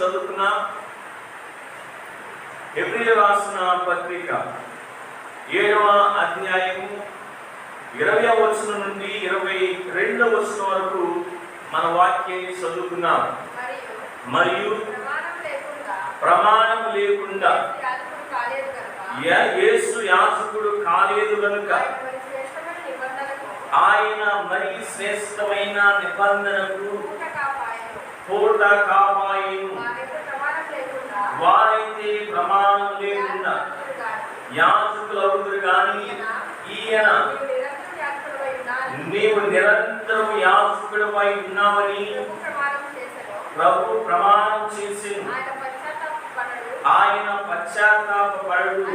చదువుకున్న హెబ్రీయులకు రాసిన పత్రిక 7వ అధ్యాయము 20వ వచనం నుండి 22వ వచనం వరకు మన వాక్యాన్ని చదువుకున్నాం. మరియు ప్రమాణం లేకుండా యేసు యాజకుడు కాలేదు కనుక ఆయన మరి శ్రేష్టమైన నిబంధనకు పూట కాపాయను. వారైతే ప్రమాణం లేకుండా యాజకులవుదురు గాని ఈయన నీవు నిరంతరం యాజకుడిపై ఉన్నావని ప్రభు ప్రమాణం చేసెను. ఆయన పశ్చాత్తాపపడడు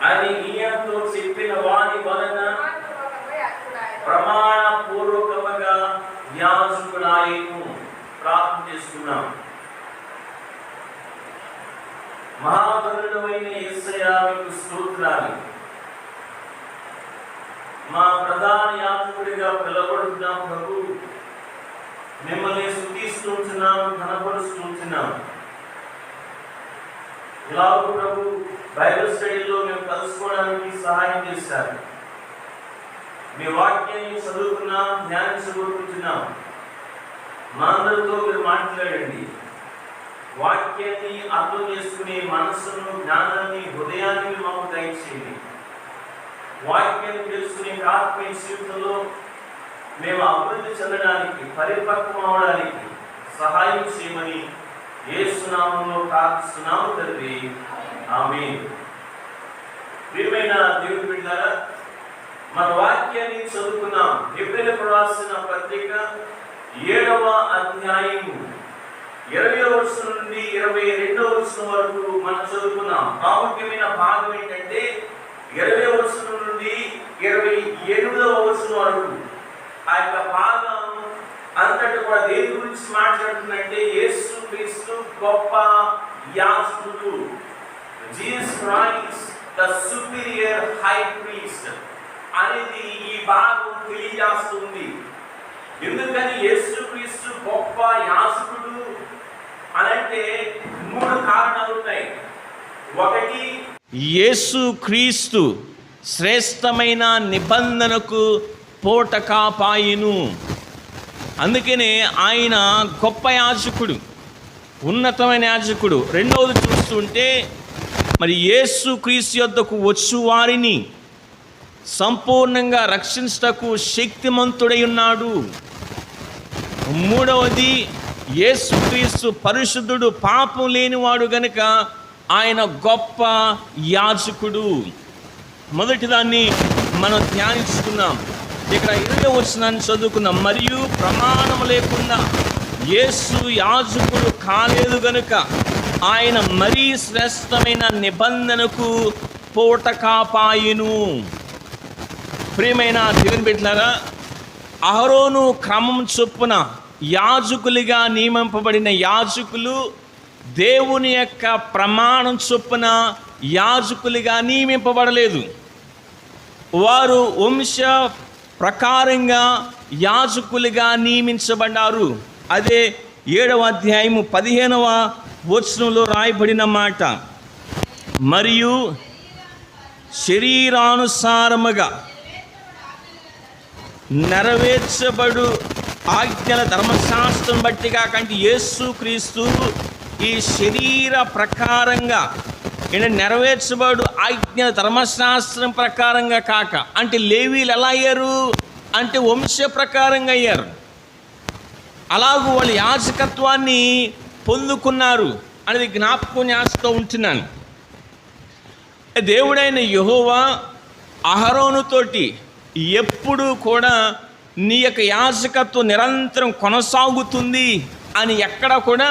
అని ఈయనతో చెప్పిన వాని వలన ప్రమాణ పూర్వకముగా యాజకుడాయను. ప్రార్థన చేసుకున్నాం. మహాగణుడైన యేసయ్యా మీకు స్తోత్రాలు. మా ప్రధాన యాజకుడిగా పిలవబడుతున్నాం ప్రభు. మిమ్మల్ని స్తుతిస్తున్నాం, ఘనపరుస్తున్నాం. ఇలాగూ ప్రభు బైబిల్ స్టడీలో మేము కలుసుకోవడానికి సహాయం చేశారు. మీ వాక్యాన్ని చదువుకున్నాం, ధ్యానించబడుతున్నాం. మా అందరితో మీరు మాట్లాడండి. వాక్యాన్ని అర్థం చేసుకునే మనస్సును, జ్ఞానాన్ని, హృదయాన్ని మాకు దయచేయండి. వాక్యాన్ని తెలుసుకునే ఆత్మీయ జీవితంలో మేము అభివృద్ధి చెందడానికి, పరిపక్వం అవడానికి సహాయం చేయమని యేసు నామములో ప్రార్థిస్తున్నాము తండ్రి. ఆమేన్. ప్రియమైన దేవుని బిడ్డలారా, మన వాక్యాన్ని చదువుకున్నాం. హెబ్రీయులకు రాసిన పత్రిక 7వ అధ్యాయము 20వ వచనం నుండి 22వ వచనం వరకు మనం చదువుకున్నాం. ప్రాముఖ్యమైన భాగం ఏంటంటే 20వ వచనం నుండి 27వ వచనం వరకు. ఆ యొక్క భాగం అంతటా కూడా దేని గురించి మాట్లాడుతుందంటే యేసు క్రీస్తు గొప్ప యాజకుడు. Jesus Christ the superior high priest అనేది ఈ భాగం తెలియజేస్తుంది. ఎందుకని యేసు క్రీస్తు గొప్ప యాజకుడు అనంటే 3 కారణాలు ఉన్నాయి. ఒకటి, యేసు క్రీస్తు శ్రేష్టమైన నిబంధనకు పూట కాపాయను. అందుకనే ఆయన గొప్ప యాజకుడు, ఉన్నతమైన యాజకుడు. రెండవది చూస్తుంటే మరి యేసు క్రీస్తు యొద్దకు వచ్చు వారిని సంపూర్ణంగా రక్షించుటకు శక్తిమంతుడై ఉన్నాడు. మూడవది, యేసు క్రీస్తు పరిశుద్ధుడు, పాపం లేనివాడు గనుక ఆయన గొప్ప యాజకుడు. మొదటి దాన్ని మనం ధ్యానించుకున్నాం. ఇక్కడ 20వ వచనాన్ని చదువుకున్నాం. మరియు ప్రమాణం లేకుండా యేసు యాజకుడు కాలేదు గనుక ఆయన మరీ శ్రేష్టమైన నిబంధనకు పూట కాపాయను. ప్రియమైన దేవుని బిడ్డలారా, అహరోను క్రమం చొప్పున యాజకులుగా నియమింపబడిన యాజకులు దేవుని యొక్క ప్రమాణం చొప్పున యాజకులుగా నియమింపబడలేదు. వారు వంశ ప్రకారంగా యాజకులుగా నియమించబడ్డారు. అదే 7వ అధ్యాయము 15వ వచనంలో రాయబడిన మాట. మరియు శరీరానుసారముగా నెరవేర్చబడు ఆజ్ఞల ధర్మశాస్త్రం బట్టి కాకంటే యేసు క్రీస్తు ఈ శరీర ప్రకారంగా నెరవేర్చబడు ఆజ్ఞల ధర్మశాస్త్రం ప్రకారంగా కాక, అంటే లేవీలు ఎలా అయ్యారు అంటే వంశ ప్రకారంగా అయ్యారు. అలాగూ వాళ్ళు యాజకత్వాన్ని పొందుకున్నారు అనేది జ్ఞాపకం చేస్తూ ఉంటున్నాను. దేవుడైన యెహోవా అహరోనుతోటి ఎప్పుడు కూడా నీ యొక్క యాజకత్వం నిరంతరం కొనసాగుతుంది అని ఎక్కడ కూడా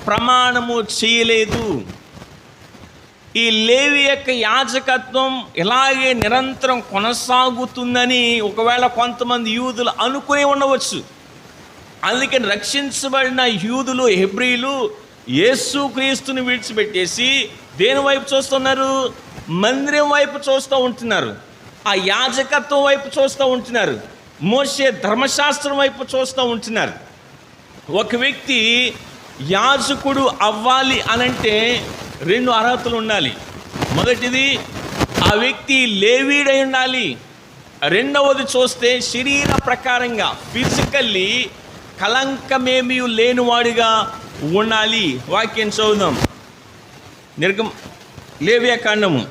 ప్రమాణము చేయలేదు. ఈ లేవి యొక్క యాజకత్వం ఇలాగే నిరంతరం కొనసాగుతుందని ఒకవేళ కొంతమంది యూదులు అనుకుని ఉండవచ్చు. అందుకని రక్షించబడిన యూదులు, హెబ్రీలు యేసు క్రీస్తుని విడిచిపెట్టేసి దేని వైపు చూస్తున్నారు? మందిరం వైపు చూస్తూ ఉంటున్నారు. ఆ యాజకత్వం వైపు చూస్తూ ఉంటున్నారు. మోషే ధర్మశాస్త్రం వైపు చూస్తూ ఉంటున్నారు. ఒక వ్యక్తి యాజకుడు అవ్వాలి అనంటే 2 అర్హతలు ఉండాలి. మొదటిది, ఆ వ్యక్తి లేవీడై ఉండాలి. రెండవది చూస్తే శరీర ప్రకారంగా ఫిజికల్లీ కలంకమేమీ లేనివాడిగా ఉండాలి. వాక్యం చదువుదాం. లేవ్యాకాండము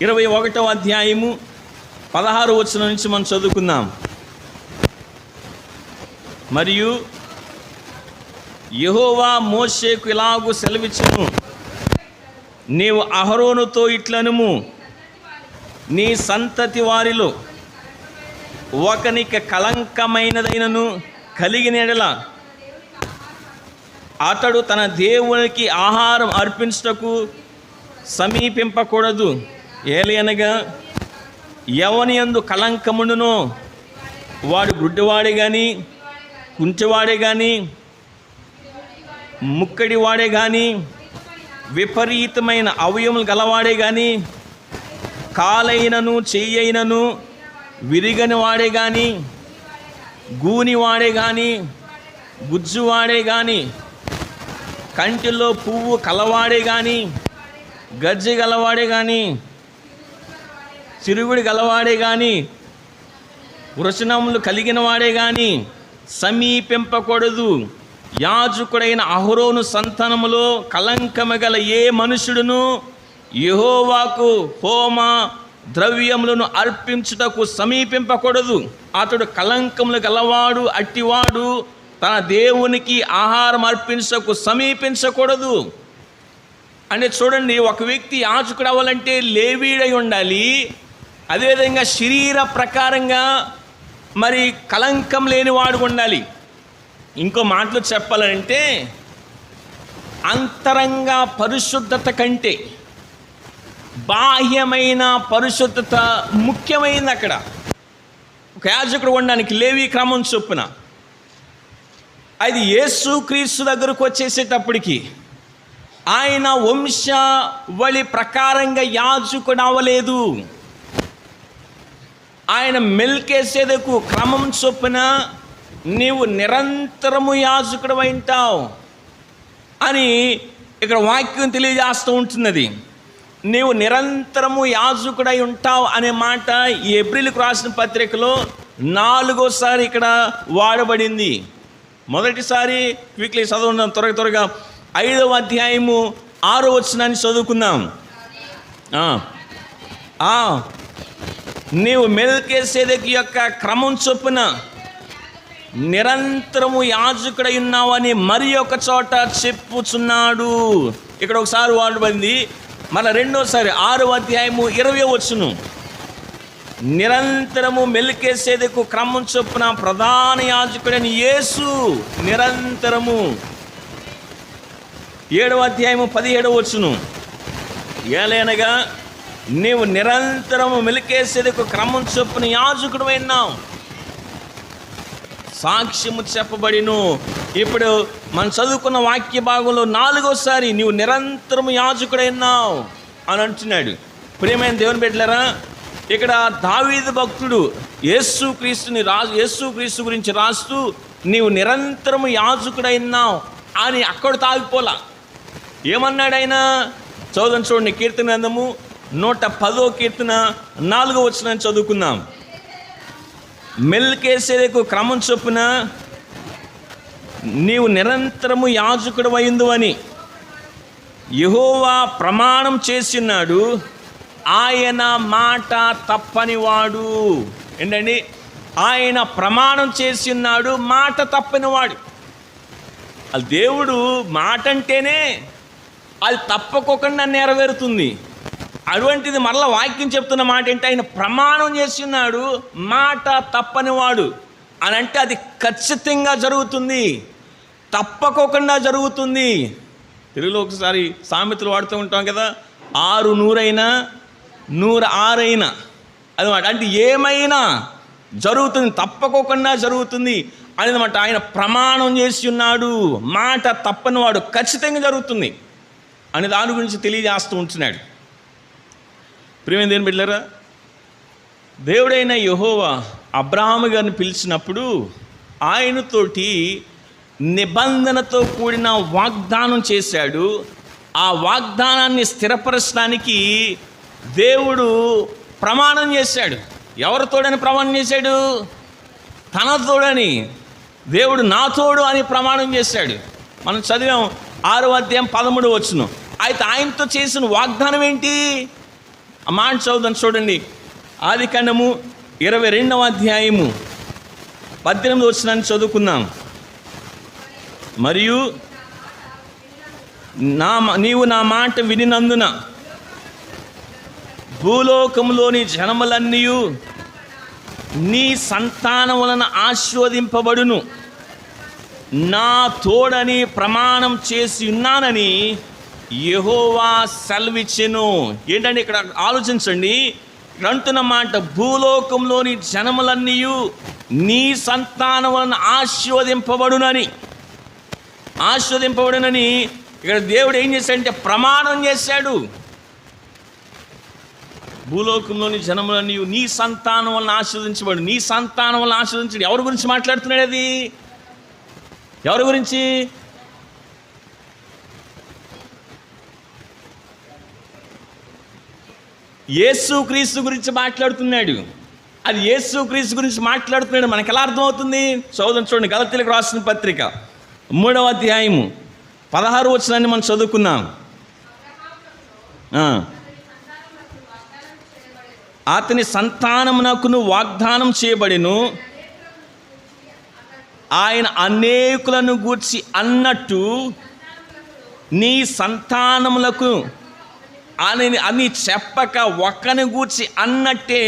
21వ అధ్యాయము 16వ వచనం నుంచి మనం చదువుకుందాం. మరియు యెహోవా మోషేకు ఇలాగు సెలవిచ్చెను, నీవు అహరోనుతో ఇట్లనుము, నీ సంతతి వారిలో ఒకనికి కలంకమైనదైనను కలిగిన యెడల అతడు తన దేవునికి ఆహారం అర్పించుటకు సమీపింపకూడదు. ఏలయనగా ఎవని యందు కలంకముండునో వాడు గుడ్డివాడే కానీ, కుంటివాడే కానీ, ముక్కడివాడే కానీ, విపరీతమైన అవయములు గలవాడే కానీ, కాలైనను చెయ్యైనను విరిగని వాడే కానీ, గూనివాడే కానీ, గుజ్జువాడే కానీ, కంటిలో పువ్వు కలవాడే కానీ, గజ్జి గలవాడే కానీ, చిరుగుడి గలవాడే కానీ, వృషణములు కలిగిన వాడే కానీ సమీపింపకూడదు. యాజకుడైన అహరోను సంతానములో కలంకము గల ఏ మనుషుడును యెహోవాకు హోమ ద్రవ్యములను అర్పించుటకు సమీపింపకూడదు. అతడు కలంకములు గలవాడు, అట్టివాడు తన దేవునికి ఆహారం అర్పించుటకు సమీపించకూడదు. అంటే చూడండి, ఒక వ్యక్తి యాజకుడు అవ్వాలంటే లేవీడై ఉండాలి. అదేవిధంగా శరీర ప్రకారంగా మరి కలంకం లేనివాడు ఉండాలి. ఇంకో మాటలు చెప్పాలంటే అంతరంగ పరిశుద్ధత కంటే బాహ్యమైన పరిశుద్ధత ముఖ్యమైనది. అక్కడ ఒక యాజకుడు ఉండడానికి లేవీ క్రమం చొప్పున అది యేసుక్రీస్తు దగ్గరకు వచ్చేసేటప్పటికి ఆయన వంశావళి ప్రకారంగా యాజకుడు అవ్వలేదు. ఆయన మెల్కీసెదెకు క్రమం చొప్పున నీవు నిరంతరము యాజకుడు ఉంటావు అని ఇక్కడ వాక్యం తెలియజేస్తూ ఉంటున్నది. నీవు నిరంతరము యాజకుడై ఉంటావు అనే మాట ఈ ఏప్రిల్కు రాసిన పత్రికలో 4వసారి ఇక్కడ వాడబడింది. మొదటిసారి క్విక్లీ చదువుకుందాం, త్వరగా 5వ అధ్యాయము 6వ వచనాన్ని చదువుకుందాం. నీవు మెల్కీసెదెకు యొక్క క్రమం చొప్పున నిరంతరము యాజకుడై ఉన్నావని మరి ఒక చోట చెప్పుచున్నాడు. ఇక్కడ ఒకసారి వాడబడింది, మన రెండోసారి 6వ అధ్యాయము 20వ వచనం. నిరంతరము మెల్కీసెదెకు క్రమం చొప్పున ప్రధాన యాజకుడైన యేసు నిరంతరము. 7వ అధ్యాయము 17వ వచనం. ఏలైనగా నీవు నిరంతరము మెల్కీసెదెకు క్రమం చొప్పున యాజకుడు అయినావు, సాక్ష్యము చెప్పబడిను. ఇప్పుడు మనం చదువుకున్న వాక్య భాగంలో 4వసారి నీవు నిరంతరము యాజకుడైనావు అని అంటున్నాడు. ప్రియమైన దేవుని బిడ్డలారా, ఇక్కడ దావీదు భక్తుడు యేసుక్రీస్తు గురించి రాస్తూ నీవు నిరంతరము యాజకుడైనావు అని అక్కడ తాగిపోలా. ఏమన్నాడు ఆయన? చూడండి, కీర్తన గ్రంథము 110వ కీర్తన 4వ వచనం చదువుకుందాం. మెల్కీసెదెకు క్రమం చొప్పున నీవు నిరంతరము యాజకుడు అయిందు అని యెహోవా ప్రమాణం చేసినాడు, ఆయన మాట తప్పనివాడు. ఏంటండి? ఆయన ప్రమాణం చేసినాడు, మాట తప్పనివాడు. అది దేవుడు మాట అంటేనే అది తప్పకోకుండా నెరవేరుతుంది. అటువంటిది మరలా వాక్యం చెప్తున్న మాట ఏంటి? ఆయన ప్రమాణం చేస్తున్నాడు, మాట తప్పనివాడు అని అంటే అది ఖచ్చితంగా జరుగుతుంది, తప్పకోకుండా జరుగుతుంది. తెలుగులో ఒకసారి సామెతలు వాడుతూ ఉంటాం కదా, 6 100 100 6 అదనమాట. అంటే ఏమైనా జరుగుతుంది, తప్పకోకుండా జరుగుతుంది అనేదన్నమాట. ఆయన ప్రమాణం చేసి ఉన్నాడు, మాట తప్పనివాడు, ఖచ్చితంగా జరుగుతుంది అని దాని గురించి తెలియజేస్తూ ఉంటున్నాడు. ప్రియమైన దేవుని బిడ్డలారా, దేవుడైన యెహోవా అబ్రహాము గారిని పిలిచినప్పుడు ఆయనతోటి నిబంధనతో కూడిన వాగ్దానం చేశాడు. ఆ వాగ్దానాన్ని స్థిరపరచడానికి దేవుడు ప్రమాణం చేశాడు. ఎవరి తోడని ప్రమాణం చేశాడు? తన తోడని. దేవుడు నా తోడు అని ప్రమాణం చేశాడు. మనం చదివాం 6వ అధ్యాయం 13వ వచనం. అయితే ఆయనతో చేసిన వాగ్దానం ఏంటి? ఆ మాట చదువుదాం చూడండి. ఆదికాండము 22వ అధ్యాయము 18వ వచనాన్ని చదువుకుందాం. మరియు నీవు నా మాట వినినందున భూలోకంలోని జనములన్నీ నీ సంతానం వలన ఆశీర్వదింపబడును, నా తోడని ప్రమాణం చేసి ఉన్నానని యెహోవా సెలవిచ్చెను. ఏంటంటే ఇక్కడ ఆలోచించండి. ఇక్కడ అంటున్న మాట భూలోకంలోని జనములన్నీ నీ సంతానం వలన ఆశీర్వదింపబడునని ఇక్కడ దేవుడు ఏం చేశాడంటే ప్రమాణం చేశాడు. భూలోకంలోని జనములన్నీ నీ సంతానం వలన ఆశీర్వదించబడు. నీ సంతానం వలన ఆశీర్వదించడు. ఎవరి గురించి మాట్లాడుతున్నాడు? అది ఎవరి గురించి? యేసుక్రీస్తు గురించి మాట్లాడుతున్నాడు. అది యేసుక్రీస్తు గురించి మాట్లాడుతున్నాడు. మనకు ఎలా అర్థమవుతుంది? చూడండి. గలతీయులకు రాసిన పత్రిక 3వ అధ్యాయము 16వ వచనాన్ని మనం చదువుకున్నాం. అతని సంతానమునకును వాగ్దానం చేయబడెను, ఆయన అనేకులను గూర్చి అన్నట్టు నీ సంతానములకు అని చెప్పక ఒక్కని గూర్చి అన్నట్టే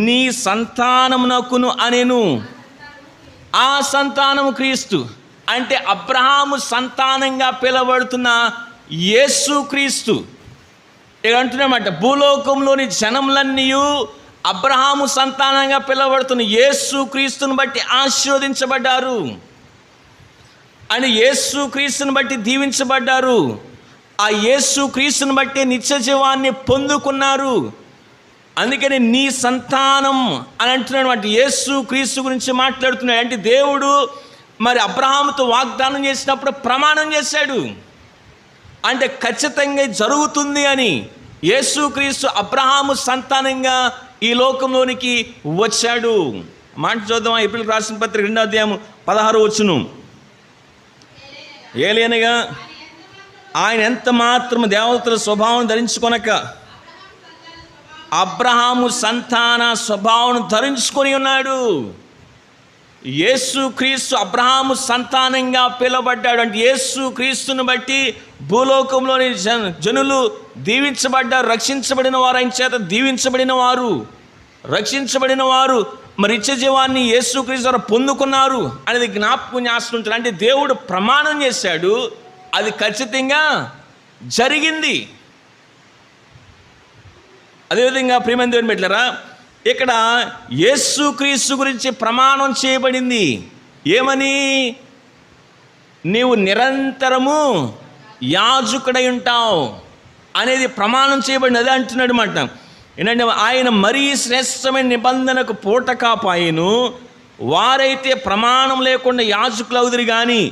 నీ సంతానమునకును అనెను. ఆ సంతానము క్రీస్తు. అంటే అబ్రహాము సంతానంగా పిలువబడుతున్న యేసుక్రీస్తు. ఇక అంటున్నామాట భూలోకంలోని జనములన్నీ అబ్రహాము సంతానంగా పిలువబడుతున్న యేసుక్రీస్తుని బట్టి ఆశీర్వదించబడ్డారు అని, యేసుక్రీస్తుని బట్టి దీవించబడ్డారు. ఆ యేసుక్రీస్తుని బట్టి నిత్య జీవాన్ని పొందుకున్నారు. అందుకని నీ సంతానం అని అంటున్నాడు. అంటే యేసుక్రీస్తు గురించి మాట్లాడుతున్నాడు. అంటే దేవుడు మరి అబ్రహాముతో వాగ్దానం చేసినప్పుడు ప్రమాణం చేశాడు. అంటే ఖచ్చితంగా జరుగుతుంది అని. యేసుక్రీస్తు అబ్రహాము సంతానంగా ఈ లోకంలోనికి వచ్చాడు. మాట చూద్దాం. ఏప్రిల్ రాసిన పత్రిక 2వ అధ్యాయం 16వ వచనం. ఏలయనగా ఆయన ఎంత మాత్రం దేవతల స్వభావం ధరించుకొనక అబ్రహాము సంతాన స్వభావం ధరించుకొని ఉన్నాడు. యేసుక్రీస్తు అబ్రహాము సంతానంగా పిలువబడ్డాడు. అంటే యేసుక్రీస్తుని బట్టి భూలోకంలోని జనులు దీవించబడ్డారు. రక్షించబడిన వారు ఆయన చేత దీవించబడిన వారు, రక్షించబడిన వారు మరి నిత్య జీవాన్ని యేసుక్రీస్తు ద్వారా పొందుకున్నారు అనేది జ్ఞాపకం చేస్తుంటారు. అంటే దేవుడు ప్రమాణం చేశాడు, అది ఖచ్చితంగా జరిగింది. అదేవిధంగా ప్రియమైన దేవుని బిడ్డలారా, ఇక్కడ యేసుక్రీస్తు గురించి ప్రమాణం చేయబడింది. ఏమని? నీవు నిరంతరము యాజకుడై ఉంటావు అనేది ప్రమాణం చేయబడింది. అదే అంటున్నాడు మాట. ఏంటంటే ఆయన మరీ శ్రేష్టమైన నిబంధనకు పూట కాపాయను, వారైతే ప్రమాణం లేకుండా యాజకులు అవుదురు కానీ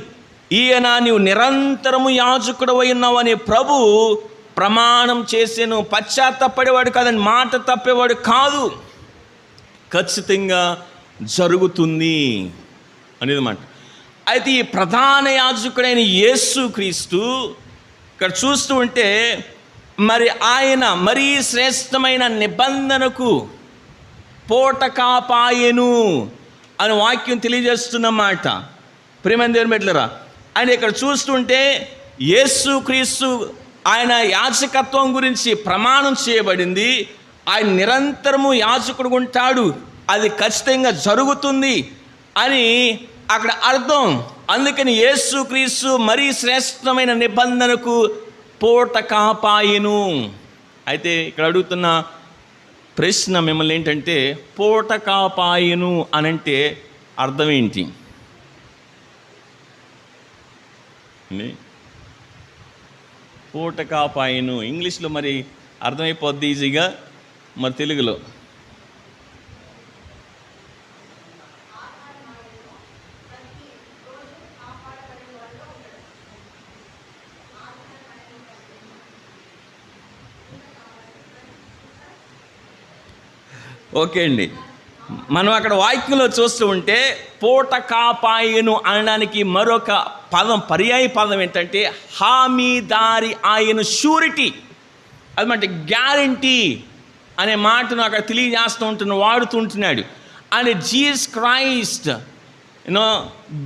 ఈయన నీవు నిరంతరము యాజకుడవై ఉన్నావు అనే ప్రభు ప్రమాణం చేసేను. పశ్చాత్తపడేవాడు కాదని, మాట తప్పేవాడు కాదు. ఖచ్చితంగా జరుగుతుంది అనేది మాట. అయితే ఈ ప్రధాన యాజకుడైన యేసుక్రీస్తు ఇక్కడ చూస్తూ ఉంటే మరి ఆయన మరీ శ్రేష్టమైన నిబంధనకు పూట కాపాయెను అని వాక్యం తెలియజేస్తున్నమాట. ప్రియమైన దేవుని బిడ్డలారా, ఆయన ఇక్కడ చూస్తుంటే యేసుక్రీస్తు ఆయన యాజకత్వం గురించి ప్రమాణం చేయబడింది. ఆయన నిరంతరము యాజకుడు ఉంటాడు, అది ఖచ్చితంగా జరుగుతుంది అని అక్కడ అర్థం. అందుకని యేసుక్రీస్తు మరీ శ్రేష్టమైన నిబంధనకు పూట కాపాయెను. అయితే ఇక్కడ అడుగుతున్న ప్రశ్న మిమ్మల్ని ఏంటంటే, పూట కాపాయెను అనంటే అర్థం ఏంటి? పూట కాపాయెను ఇంగ్లీష్లో మరి అర్థమైపోద్ది ఈజీగా, మరి తెలుగులో ఓకే అండి. మనం అక్కడ వాక్యంలో చూస్తూ ఉంటే పూట కాపాయను అనడానికి మరొక పదం, పర్యాయ పదం ఏంటంటే హామీదారి ఆయన, షూరిటీ. అది అంటే గ్యారంటీ అనే మాటను అక్కడ తెలియజేస్తూ వాడుతూ ఉంటున్నాడు. And Jesus Christ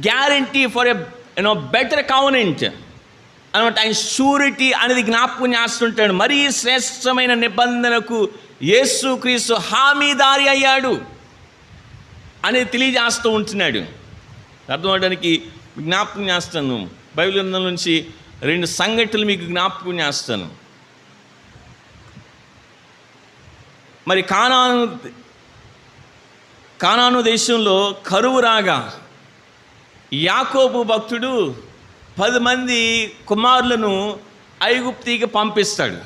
guarantee for a better covenant అనమాట. ఆయన షూరిటీ అనేది జ్ఞాపకం చేస్తుంటాడు. మరీ శ్రేష్టమైన నిబంధనకు యేసుక్రీస్తు హామీదారి అయ్యాడు అనేది తెలియజేస్తూ ఉంటున్నాడు. అర్థం అవడానికి జ్ఞాపకం చేస్తాను. బైబిల్ గ్రంథం నుంచి 2 సంఘటనలు మీకు జ్ఞాపకం చేస్తాను. మరి కానాను దేశంలో కరువు రాగా యాకోబు భక్తుడు 10 మంది కుమారులను ఐగుప్తికి పంపిస్తాడు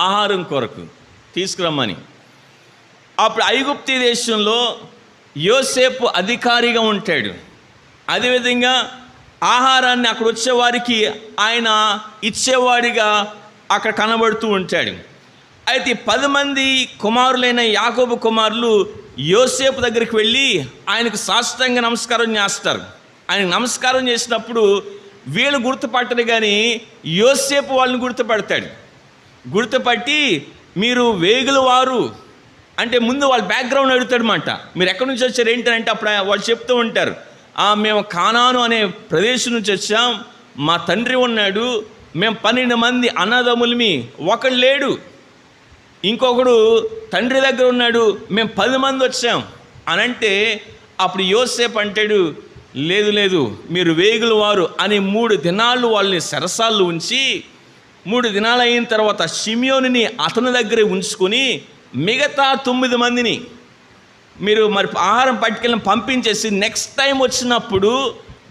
ఆహారం కొరకు తీసుకురమ్మని. అప్పుడు ఐగుప్తి దేశంలో యోసేపు అధికారిగా ఉంటాడు. అదేవిధంగా ఆహారాన్ని అక్కడ వచ్చేవారికి ఆయన ఇచ్చేవాడిగా అక్కడ కనబడుతూ ఉంటాడు. అయితే 10 మంది కుమారులైన యాకోబు కుమారులు యోసేపు దగ్గరికి వెళ్ళి ఆయనకు సాష్టాంగ నమస్కారం చేస్తారు. ఆయనకు నమస్కారం చేసినప్పుడు వీళ్ళు గుర్తుపట్టరు, కానీ యోసేపు వాళ్ళని గుర్తుపడతాడు. గుర్తుపట్టి మీరు వేగుల వారు అంటే ముందు వాళ్ళ బ్యాక్గ్రౌండ్ అడుగుతాడనమాట. మీరు ఎక్కడి నుంచి వచ్చారు ఏంటంటే అప్పుడు వాళ్ళు చెప్తూ ఉంటారు, మేము కానాను అనే ప్రదేశం నుంచి వచ్చాం, మా తండ్రి ఉన్నాడు, మేము 12 మంది అన్నదమ్ములమి, ఒకడు లేడు, ఇంకొకడు తండ్రి దగ్గర ఉన్నాడు, మేము 10 మంది వచ్చాం అని అంటే అప్పుడు యోసేపు అంటాడు, లేదు మీరు వేగుల వారు అని 3 దినాలు వాళ్ళని సరసాల్లో ఉంచి 3 దినాలు అయిన తర్వాత షిమ్యోనుని అతని దగ్గరే ఉంచుకొని మిగతా 9 మందిని మీరు మరి ఆహారం పట్టుకెళ్ళి పంపించేసి నెక్స్ట్ టైం వచ్చినప్పుడు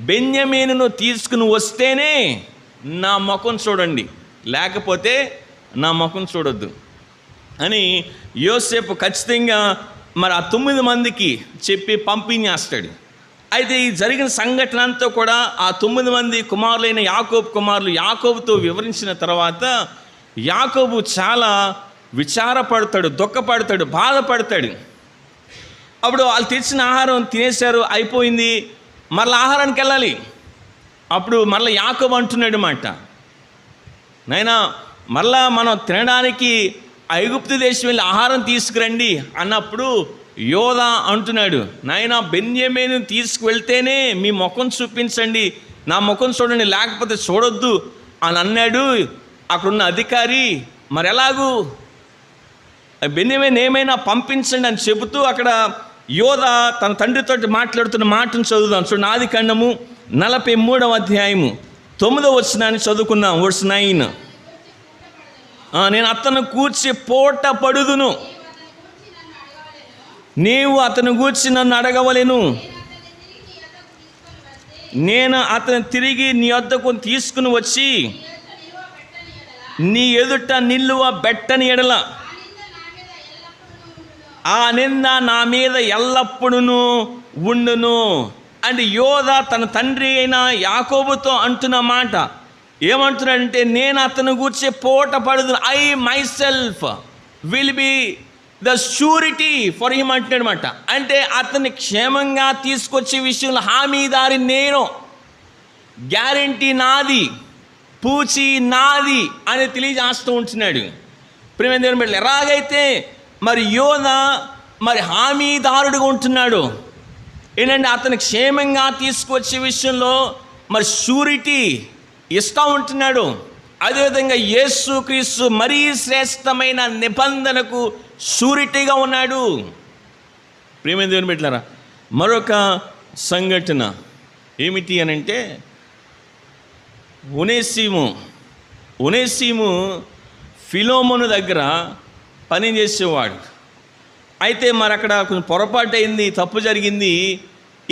బెన్యమీనును తీసుకుని వస్తేనే నా ముఖం చూడండి, లేకపోతే నా ముఖం చూడొద్దు అని యోసేపు ఖచ్చితంగా మరి ఆ 9 మందికి చెప్పి పంపించేస్తాడు. అయితే ఈ జరిగిన సంఘటన అంతా కూడా ఆ 9 మంది కుమారులైన యాకోబు కుమారులు యాకోబుతో వివరించిన తర్వాత యాకోబు చాలా విచారపడతాడు, దుఃఖపడతాడు, బాధపడతాడు. అప్పుడు వాళ్ళు తెచ్చిన ఆహారం తినేశారు, అయిపోయింది, మరలా ఆహారానికి వెళ్ళాలి. అప్పుడు మరలా యాకోబు అంటున్నాడు మాట, నైనా మరలా మనం తినడానికి ఐగుప్తు దేశం వెళ్ళి ఆహారం తీసుకురండి అన్నప్పుడు యోధా అంటున్నాడు, నాయనా బెన్యమీను తీసుకువెళ్తేనే మీ ముఖం చూపించండి, నా ముఖం చూడండి, లేకపోతే చూడొద్దు అని అన్నాడు అక్కడున్న అధికారి. మరి ఎలాగూ బెన్యమీను ఏమైనా పంపించండి అని చెబుతూ అక్కడ యోధా తన తండ్రితో మాట్లాడుతున్న మాటను చదువుదాం. చూడండి, ఆదికాండము 43వ అధ్యాయము 9వ వచనాన్ని చదువుకున్నాం. వర్స్ 9. నేను అతను కూర్చి పోట పడుదును, నీవు అతను గూర్చి నన్ను అడగవలెను, నేను అతను తిరిగి నీ వద్దకు తీసుకుని వచ్చి నీ ఎదుట నిలువ బెట్టని ఎడల ఆ నింద నా మీద ఎల్లప్పుడూ ఉండును. అంటే యోధా తన తండ్రి అయిన యాకోబుతో అంటున్న మాట ఏమంటున్నాడంటే, నేను అతను గూర్చి పోట పడుదు, I myself will be the surety for him అంటున్నాడనమాట. అంటే అతన్ని క్షేమంగా తీసుకొచ్చే విషయంలో హామీదారి నేను, గ్యారంటీ నాది, పూచి నాది అని తెలియజేస్తూ ఉంటున్నాడు. ప్రియమైన దేవుని బిడ్డలారా, ఎలాగైతే మరి యోధా మరి హామీదారుడుగా ఉంటున్నాడు ఏంటంటే అతను క్షేమంగా తీసుకొచ్చే విషయంలో మరి షూరిటీ ఇస్తూ ఉంటున్నాడు. అదేవిధంగా యేసుక్రీస్తు మరీ శ్రేష్టమైన నిబంధనకు షూరిటీగా ఉన్నాడు. ప్రియమైన దేవుని బిడ్డలారా, మరొక సంఘటన ఏమిటి అని అంటే, ఒనేసిము ఫిలోమోను దగ్గర పని చేసేవాడు. అయితే మరి అక్కడ కొంచెం పొరపాటు అయింది, తప్పు జరిగింది.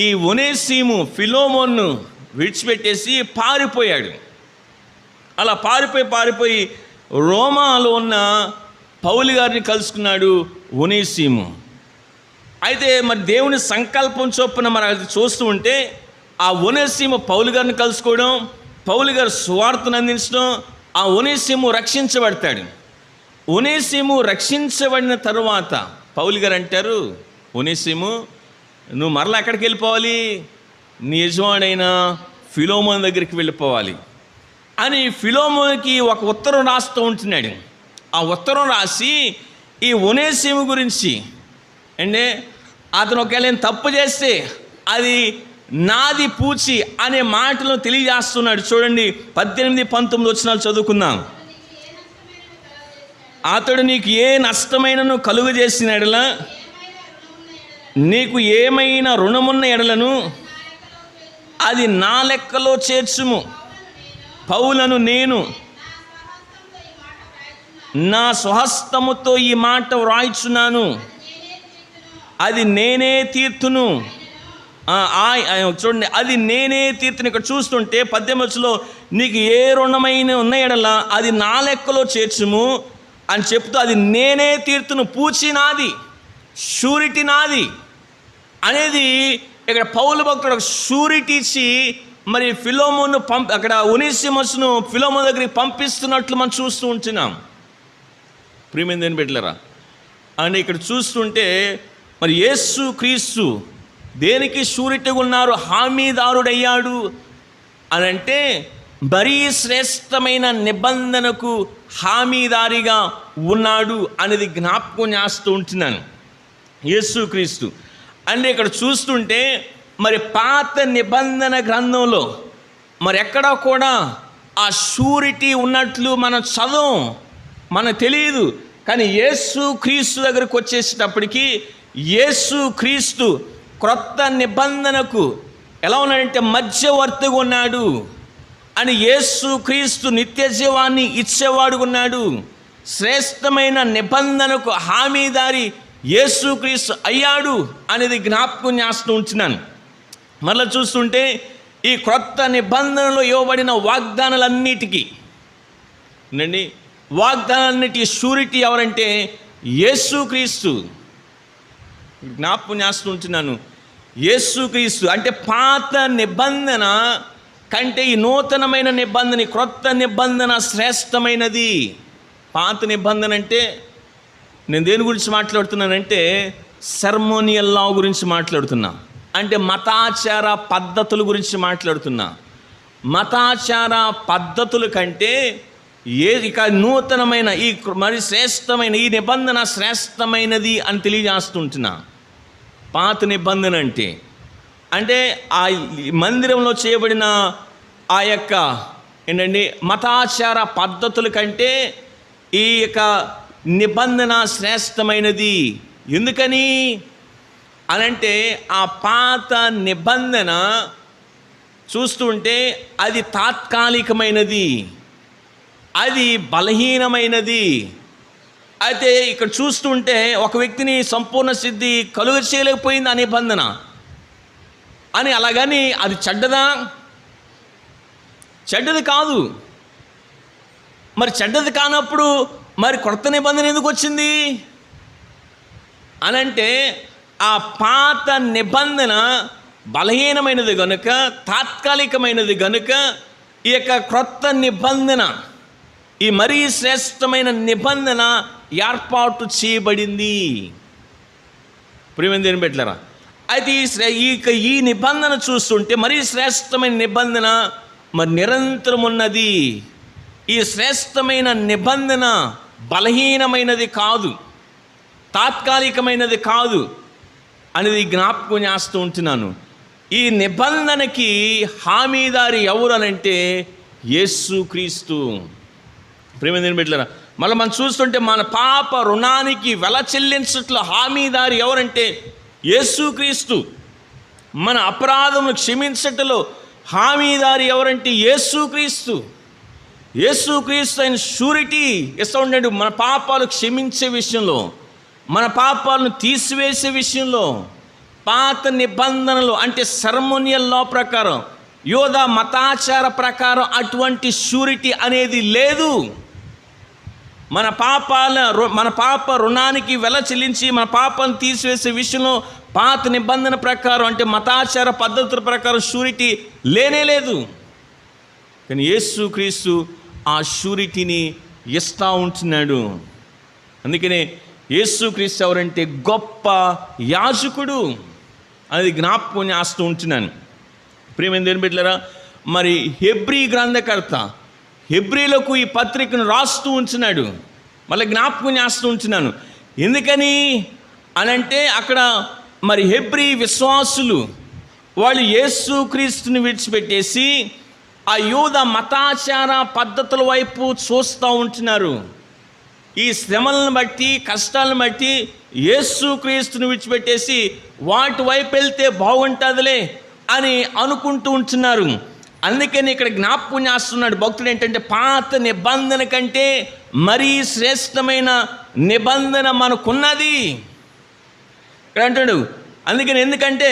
ఈ ఒనేసిము ఫిలోమోన్ను విడిచిపెట్టేసి పారిపోయాడు. అలా పారిపోయి రోమాలో ఉన్న పౌలు గారిని కలుసుకున్నాడు ఒనేసిము. అయితే మరి దేవుని సంకల్పం చొప్పున మరి అది చూస్తూ ఉంటే ఆ ఒనేసిము పౌలు గారిని కలుసుకోవడం, పౌలు గారు సువార్తను అందించడం, ఆ ఒనేసిము రక్షించబడతాడు. ఒనేసిము రక్షించబడిన తరువాత పౌలు గారు అంటారు, ఒనేసిము, నువ్వు మరలా ఎక్కడికి వెళ్ళిపోవాలి? నీ యజమానుడైన ఫిలోమోను దగ్గరికి వెళ్ళిపోవాలి అని ఫిలోమోనుకి ఒక ఉత్తరం రాస్తూ ఉంటున్నాడు. ఆ ఉత్తరం రాసి ఈ ఒనేసిము గురించి అంటే అతను ఒకవేళ తప్పు చేస్తే అది నాది పూచి అనే మాటలు తెలియజేస్తున్నాడు. చూడండి 18-19 వచనాలు చదువుకుందాం. అతడు నీకు ఏ నష్టమైనను కలుగు చేసిన ఎడల, నీకు ఏమైనా రుణమున్న ఎడలను అది నా లెక్కలో చేర్చుము. పౌలను నేను నా స్వహస్తముతో ఈ మాట వ్రాయిచున్నాను, అది నేనే తీర్తును. చూడండి, అది నేనే తీర్తును. ఇక్కడ చూస్తుంటే 18లో నీకు ఏ రుణమైన ఉన్న ఎడల అది నా లెక్కలో చేర్చుము అని చెప్తూ అది నేనే తీర్తును, పూచి నాది, షూరిటీ నాది అనేది ఇక్కడ పౌలు భక్తుడు షూరిటీ ఇచ్చి మరి ఫిలోమోను అక్కడ ఒనేసిమస్ను ఫిలోమోను దగ్గరికి పంపిస్తున్నట్లు మనం చూస్తూ ఉంటున్నాం. ప్రియమైన దేని బిడ్డలారా, అని ఇక్కడ చూస్తుంటే మరి యేసు క్రీస్తు దేనికి షూరిటీగా ఉన్నారు, హామీదారుడయ్యాడు అని అంటే మరీ శ్రేష్టమైన నిబంధనకు హామీదారిగా ఉన్నాడు అనేది జ్ఞాపకం చేస్తూ ఉంటున్నాను. యేసు క్రీస్తు అంటే ఇక్కడ చూస్తుంటే మరి పాత నిబంధన గ్రంథంలో మరి ఎక్కడా కూడా ఆ షూరిటీ ఉన్నట్లు మనం చదవం, మనకు తెలియదు. కానీ యేసు క్రీస్తు దగ్గరకు వచ్చేసేటప్పటికి యేసు క్రీస్తు క్రొత్త నిబంధనకు ఎలా ఉన్నాడంటే మధ్యవర్తిగా ఉన్నాడు అని, యేసు క్రీస్తు నిత్య జీవాన్ని ఇచ్చేవాడు ఉన్నాడు. శ్రేష్టమైన నిబంధనకు హామీదారి యేసు క్రీస్తు అయ్యాడు అనేది జ్ఞాపకం చేస్తూ ఉంటున్నాను. మరలా చూస్తుంటే ఈ క్రొత్త నిబంధనలో ఇవ్వబడిన వాగ్దానాలన్నిటికీ నండి, వాగ్దానాలన్నిటి షూరిటీ ఎవరంటే యేసు క్రీస్తు. జ్ఞాపకం చేస్తూ ఉంటున్నాను, యేసు క్రీస్తు అంటే పాత నిబంధన కంటే ఈ నూతనమైన నిబంధన, క్రొత్త నిబంధన శ్రేష్టమైనది. పాత నిబంధన అంటే నేను దేని గురించి మాట్లాడుతున్నానంటే సెర్మోనియల్ లా గురించి మాట్లాడుతున్నా, అంటే మతాచార పద్ధతుల గురించి మాట్లాడుతున్నా. మతాచార పద్ధతుల కంటే ఇక నూతనమైన ఈ మరి శ్రేష్టమైన ఈ నిబంధన శ్రేష్టమైనది అని తెలియజేస్తుంటున్నా. పాత నిబంధన అంటే ఆ మందిరంలో చేయబడిన ఆ యొక్క ఏంటండి మతాచార పద్ధతుల కంటే ఈ యొక్క నిబంధన శ్రేష్టమైనది. ఎందుకని అనంటే ఆ పాత నిబంధన చూస్తుంటే అది తాత్కాలికమైనది, అది బలహీనమైనది. అయితే ఇక్కడ చూస్తుంటే ఒక వ్యక్తిని సంపూర్ణ సిద్ధి కలుగ చేయలేకపోయింది ఆ నిబంధన అని, అలాగని అది చెడ్డదా? చెడ్డది కాదు. మరి చెడ్డది కానప్పుడు మరి కొత్త నిబంధన ఎందుకు వచ్చింది అనంటే ఆ పాత నిబంధన బలహీనమైనది గనుక, తాత్కాలికమైనది గనుక ఈ యొక్క క్రొత్త నిబంధన, ఈ మరీ శ్రేష్టమైన నిబంధన ఏర్పాటు చేయబడింది. ప్రియమైన దేవుని బిడ్డలారా, అయితే ఈ నిబంధన చూస్తుంటే మరీ శ్రేష్టమైన నిబంధన మరి నిరంతరం ఉన్నది. ఈ శ్రేష్టమైన నిబంధన బలహీనమైనది కాదు, తాత్కాలికమైనది కాదు అనేది జ్ఞాపకం చేస్తూ ఉంటున్నాను. ఈ నిబంధనకి హామీదారి ఎవరు అనంటే యేసు క్రీస్తు. ప్రియమైన బిడ్డలారా, మళ్ళీ మనం చూస్తుంటే మన పాప రుణానికి వెల చెల్లించట్లో హామీదారి ఎవరంటే యేసు క్రీస్తు. మన అపరాధమును క్షమించటలో హామీదారి ఎవరంటే యేసు క్రీస్తు. యేసు క్రీస్తు ఆయన షూరిటీ ఇస్తూ ఉన్నాడు మన పాపాలు క్షమించే విషయంలో, మన పాపాలను తీసివేసే విషయంలో. పాత నిబంధనలు అంటే సెర్మోనియల్ లా ప్రకారం, యోధా మతాచార ప్రకారం అటువంటి షూరిటీ అనేది లేదు. మన పాప రుణానికి వెల చెల్లించి మన పాపాలను తీసివేసే విషయంలో పాత నిబంధన ప్రకారం అంటే మతాచార పద్ధతుల ప్రకారం షూరిటీ లేనే లేదు. కానీ యేసు క్రీస్తు ఆ షూరిటీని ఇస్తూ ఉంటున్నాడు. అందుకనే యేసుక్రీస్తు ఎవరంటే గొప్ప యాజకుడు అనేది జ్ఞాపకం చేస్తూ ఉంటున్నాను. ప్రియమైన దేవుని బిడ్డలారా, మరి హెబ్రీ గ్రంథకర్త హెబ్రీలకు ఈ పత్రికను రాస్తూ ఉంటున్నాడు. మళ్ళీ జ్ఞాపకం చేస్తూ ఉంటున్నాను. ఎందుకని అనంటే అక్కడ మరి హెబ్రీ విశ్వాసులు వాళ్ళు యేసుక్రీస్తుని విడిచిపెట్టేసి ఆ యూద మతాచార పద్ధతుల వైపు చూస్తూ ఉంటున్నారు. ఈ శ్రమలను బట్టి, కష్టాలను బట్టి యేసుక్రీస్తుని విడిచిపెట్టేసి వాటి వైపు వెళ్తే బాగుంటుందిలే అని అనుకుంటూ ఉంటున్నారు. అందుకని ఇక్కడ జ్ఞాపకం చేస్తున్నాడు భక్తుడు ఏంటంటే, పాత నిబంధన కంటే మరీ శ్రేష్టమైన నిబంధన మనకున్నది ఇక్కడ అంటాడు. అందుకని ఎందుకంటే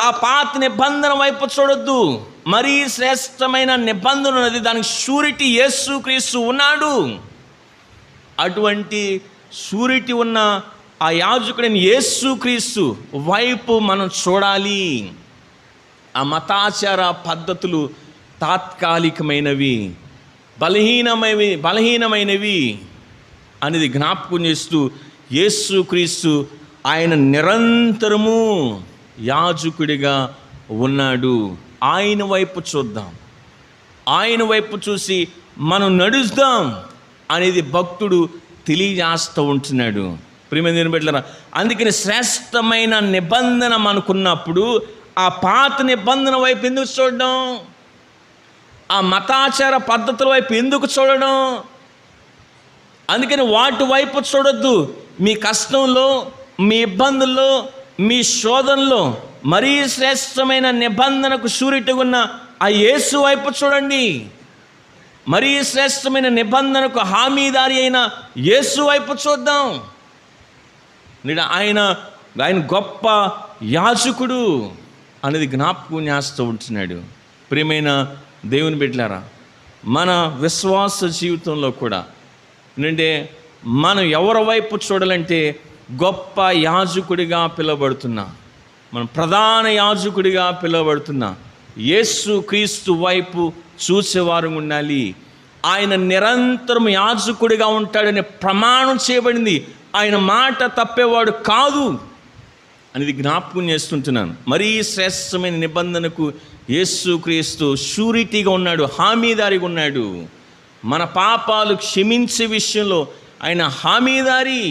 ఆ పాత నిబంధన వైపు చూడొద్దు, మరీ శ్రేష్టమైన నిబంధన ఉన్నది, దానికి షూరిటీ యేసుక్రీస్తు ఉన్నాడు. అటువంటి షూరిటీ ఉన్న ఆ యాజకుడైన యేసుక్రీస్తు వైపు మనం చూడాలి. ఆ మతాచార పద్ధతులు తాత్కాలికమైనవి, బలహీనమైనవి అనేది జ్ఞాపకం చేస్తూ యేసుక్రీస్తు ఆయన నిరంతరము యాజకుడిగా ఉన్నాడు. ఆయన వైపు చూద్దాం, ఆయన వైపు చూసి మనం నడుస్తాం అనేది భక్తుడు తెలియజేస్తూ ఉంటున్నాడు. ప్రియమైన దేవుని బిడ్డలారా, అందుకని శ్రేష్టమైన నిబంధన మనకున్నప్పుడు ఆ పాత నిబంధన వైపు ఎందుకు చూడడం, ఆ మతాచార పద్ధతుల వైపు ఎందుకు చూడడం? అందుకని వాటి వైపు చూడొద్దు. మీ కష్టంలో, మీ ఇబ్బందుల్లో, మీ శోధనలో మరీ శ్రేష్టమైన నిబంధనకు షూరిటీగా ఉన్న ఆ యేసు వైపు చూడండి. మరీ శ్రేష్టమైన నిబంధనకు హామీదారి అయిన యేసు వైపు చూద్దాం. ఆయన గొప్ప యాజకుడు అనేది జ్ఞాపకం చేస్తూ ఉంటున్నాడు. ప్రియమైన దేవుని బిడ్డలారా, మన విశ్వాస జీవితంలో కూడా ఏంటంటే మనం ఎవరి వైపు చూడాలంటే గొప్ప యాజకుడిగా పిలువబడుతున్నా, మనం ప్రధాన యాజకుడిగా పిలువబడుతున్నా యేసుక్రీస్తు వైపు చూసేవారు ఉండాలి. ఆయన నిరంతరం యాజకుడిగా ఉంటాడని ప్రమాణం చేయబడింది. ఆయన మాట తప్పేవాడు కాదు అనేది జ్ఞాపకం చేస్తుంటున్నాను. మరీ శ్రేష్టమైన నిబంధనకు యేసుక్రీస్తు షూరిటీగా ఉన్నాడు, హామీదారిగా ఉన్నాడు. మన పాపాలు క్షమించే విషయంలో ఆయన హామీదారి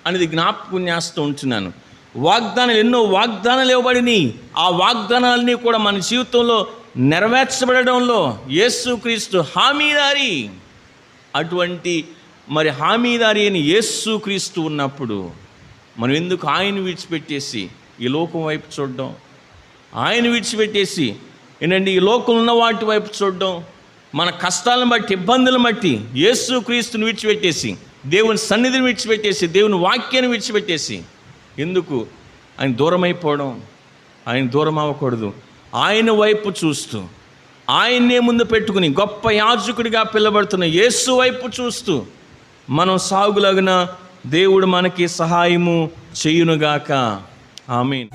అనేది జ్ఞాపకం చేస్తూ ఉంటున్నాను. వాగ్దానాలు, ఎన్నో వాగ్దానాలు ఇవ్వబడినాయి. ఆ వాగ్దానాలని కూడా మన జీవితంలో నెరవేర్చబడడంలో యేసుక్రీస్తు హామీదారి. అటువంటి మరి హామీదారి అని యేసుక్రీస్తు ఉన్నప్పుడు మనం ఎందుకు ఆయన విడిచిపెట్టేసి ఈ లోకం వైపు చూడడం, ఆయన విడిచిపెట్టేసి ఏంటంటే ఈ లోకంలో ఉన్న వాటి వైపు చూడడం, మన కష్టాలను బట్టి, ఇబ్బందులను బట్టి యేసుక్రీస్తుని విడిచిపెట్టేసి, దేవుని సన్నిధిని విడిచిపెట్టేసి, దేవుని వాక్యాన్ని విడిచిపెట్టేసి ఎందుకు ఆయన దూరం అయిపోవడం? ఆయన దూరం అవ్వకూడదు. ఆయన వైపు చూస్తూ, ఆయన్నే ముందు పెట్టుకుని గొప్ప యాజకుడిగా పిలువబడుతున్న యేసు వైపు చూస్తూ మనం సాగులాగున దేవుడు మనకి సహాయము చేయునుగాక. ఆమేన్.